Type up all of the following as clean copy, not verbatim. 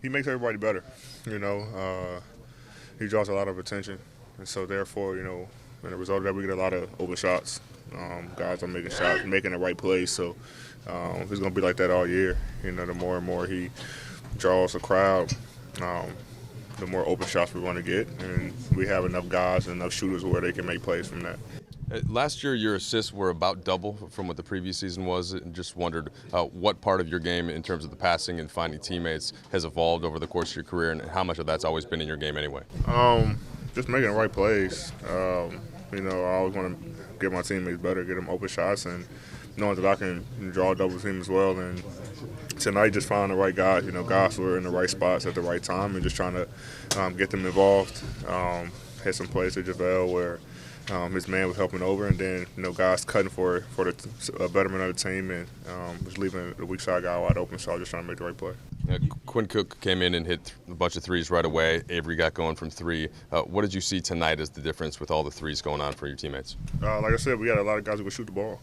he makes everybody better. You know, he draws a lot of attention, and so therefore, and the result of that, we get a lot of open shots. Guys are making shots, making the right plays. So he's going to be like that all year. The more and more he draws a crowd, the more open shots we want to get, and we have enough guys and enough shooters where they can make plays from that. Last year, your assists were about double from what the previous season was, and just wondered what part of your game in terms of the passing and finding teammates has evolved over the course of your career, and how much of that's always been in your game anyway? Just making the right plays. I always want to get my teammates better, get them open shots, and knowing that I can draw a double team as well. And tonight, just finding the right guys. Guys who are in the right spots at the right time, and just trying to get them involved. Had some plays to JaVale where his man was helping over, and then guys cutting for the betterment of the team, and was leaving the weak side guy wide open. So I was just trying to make the right play. Quinn Cook came in and hit a bunch of threes right away. Avery got going from three. What did you see tonight as the difference with all the threes going on for your teammates? Like I said, we got a lot of guys who can shoot the ball.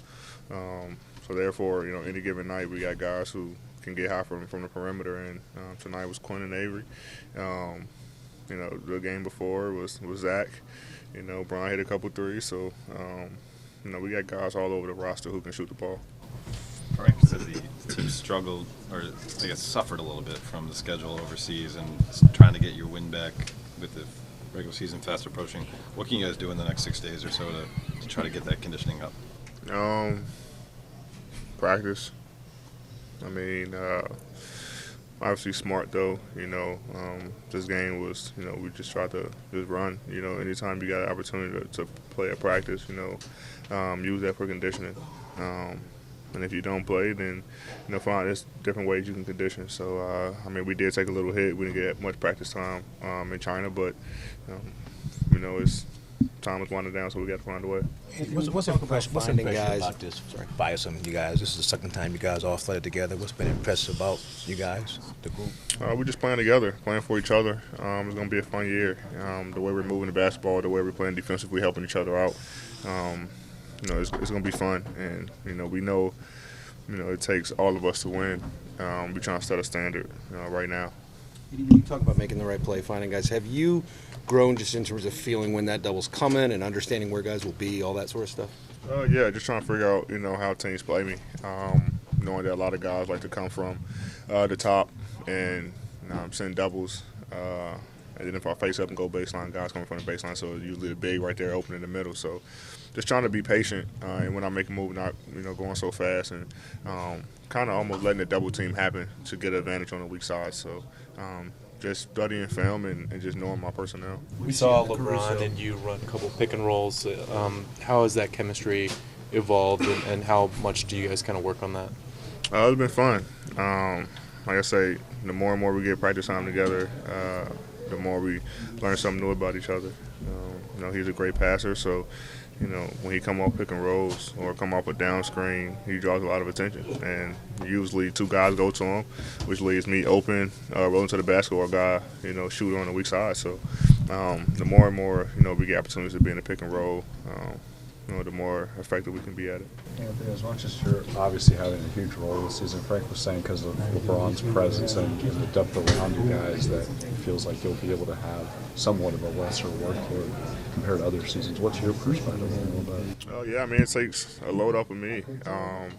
So therefore, any given night, we got guys who can get high from the perimeter, and tonight was Quinn and Avery. The game before was Zach. Brian hit a couple threes, so we got guys all over the roster who can shoot the ball. Frank said the team struggled, or I guess suffered a little bit from the schedule overseas and trying to get your win back with the regular season fast approaching. What can you guys do in the next 6 days or so to try to get that conditioning up? Practice. Obviously smart though. This game was, we just tried to just run. Anytime you got an opportunity to play at practice, use that for conditioning. And if you don't play, then fine. There's different ways you can condition. So we did take a little hit. We didn't get much practice time in China, but it's time is winding down, so we got to find a way. What's impressive about this? By some of you guys, this is the second time you guys all played together. What's been impressive about you guys, the group? We're just playing together, playing for each other. It's going to be a fun year. The way we're moving the basketball, the way we're playing defensively, helping each other out. It's going to be fun, and we know, it takes all of us to win. We're trying to set a standard right now. You talk about making the right play, finding guys. Have you grown just in terms of feeling when that double's coming and understanding where guys will be, all that sort of stuff? Yeah, just trying to figure out, how teams play me. Knowing that a lot of guys like to come from the top and send doubles. And then if I face up and go baseline, guys coming from the baseline, so usually the big right there open in the middle. So just trying to be patient, and when I make a move, not going so fast, and kind of almost letting the double team happen to get an advantage on the weak side. So just studying film and just knowing my personnel. We saw LeBron and you run a couple pick and rolls. How has that chemistry evolved, and how much do you guys kind of work on that? It's been fun. Like I say, the more and more we get practice time together, the more we learn something new about each other. He's a great passer, so when he come off pick and rolls or come off a down screen, he draws a lot of attention. And usually two guys go to him, which leaves me open, rolling to the basket, or a guy, shooter on the weak side. So the more and more, we get opportunities to be in the pick and roll, the more effective we can be at it. Anthony, as much as you're obviously having a huge role this season, Frank was saying because of LeBron's presence and the depth around you guys that it feels like you'll be able to have somewhat of a lesser workload compared to other seasons. What's your perspective on that? Oh, yeah, it takes a load off of me.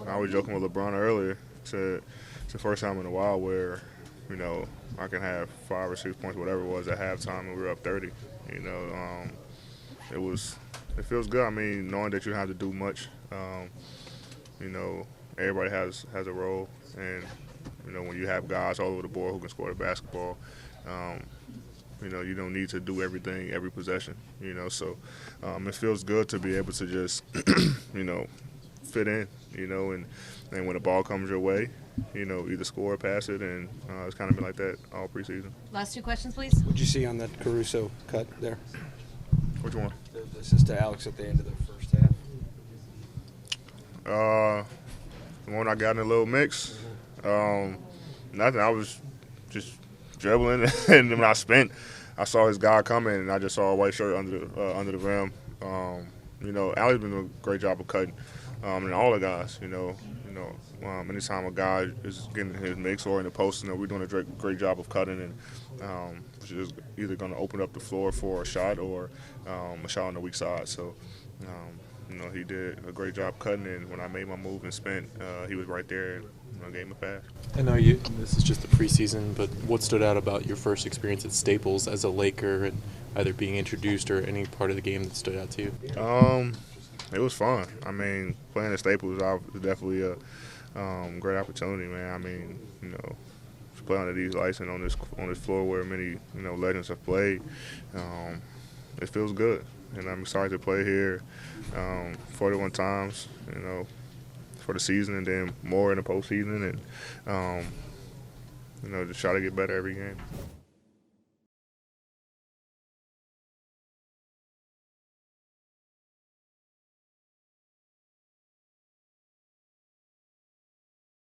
I was joking with LeBron earlier. It's the first time in a while where, I can have 5 or 6 points, whatever it was, at halftime, and we were up 30. It feels good. Knowing that you don't have to do much. Everybody has a role, and when you have guys all over the board who can score the basketball, you don't need to do everything every possession. So it feels good to be able to just fit in. And when the ball comes your way, either score or pass it, and it's kind of been like that all preseason. Last 2 questions, please. What'd you see on that Caruso cut there? Which one? The assist to Alex at the end of the first half. The one I got in a little mix. Nothing. I was just dribbling, and when I I saw his guy coming, and I just saw a white shirt under the rim. Alex been doing a great job of cutting, and all the guys. anytime a guy is getting his mix or in the post, we're doing a great job of cutting, and which is either going to open up the floor for a shot or a shot on the weak side. So, he did a great job cutting, and when I made my move and spent, he was right there and gave him a pass. I know this is just the preseason, but what stood out about your first experience at Staples as a Laker, and either being introduced or any part of the game that stood out to you? It was fun. I mean, playing at Staples was definitely a great opportunity, man. I mean, to play under these lights and on this floor where many legends have played, it feels good, and I'm excited to play here 41 times, for the season, and then more in the postseason, and just try to get better every game.